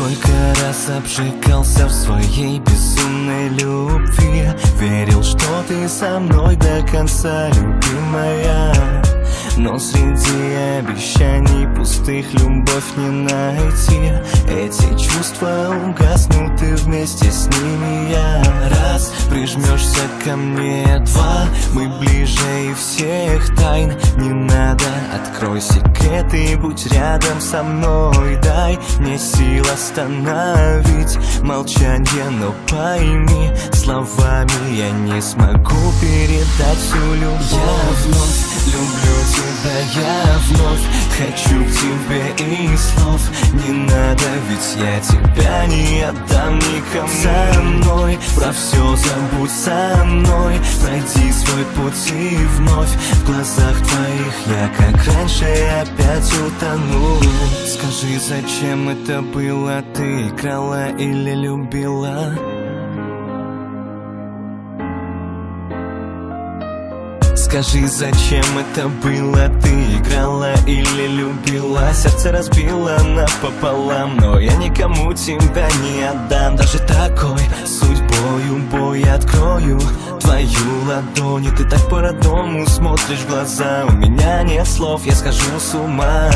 Сколько раз обжигался в своей безумной любви, верил, что ты со мной до конца, любимая. Но среди обещаний пустых любовь не найти. Эти чувства угаснут, и вместе с ними я. Раз, прижмешься ко мне, два, мы ближе и всех тайн не надо. Открой секрет и будь рядом со мной. Дай мне сил остановить молчание, но пойми, словами я не смогу передать всю любовь. Я вновь люблю тебя, я вновь хочу к тебе, и слов не надо, ведь я тебя не отдам никому. Со мной про все забудь, со мной пройди свой путь, и вновь в глазах твоих я, как раньше, опять утону. Скажи, зачем это было? Ты играла или любила? Скажи, зачем это было? Ты играла или любила? Сердце разбило напополам, но я никому тебя не отдам. Даже такой судьбою бой открою твою ладонь, и ты так по-родному смотришь в глаза. У меня нет слов, я схожу с ума.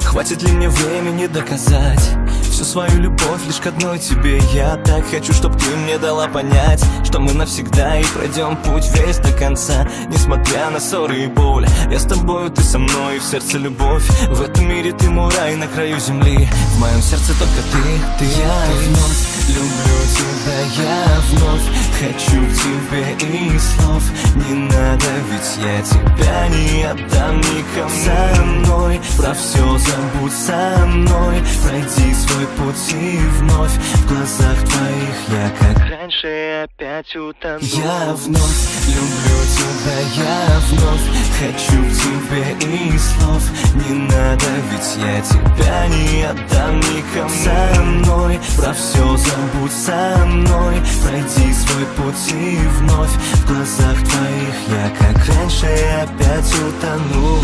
Хватит ли мне времени доказать всю свою любовь лишь к одной тебе? Я так хочу, чтоб ты мне дала понять, что мы навсегда и пройдем путь весь до конца. Несмотря на ссоры и боль, я с тобою, ты со мной, и в сердце любовь. В этом мире ты мой рай на краю земли, в моем сердце только ты. Я вновь люблю тебя, я вновь хочу к тебе, и слов не надо, ведь я тебя не отдам никому. Со мной про все забудь, со мной пройди свой путь, и вновь в глазах твоих я, как раньше, опять утону. Я вновь люблю тебя, я вновь хочу к тебе, и слов не надо, ведь я тебя не отдам никому. Со мной про все забудь, со мной пройди свой путь, и вновь в глазах твоих я, как раньше, опять утону.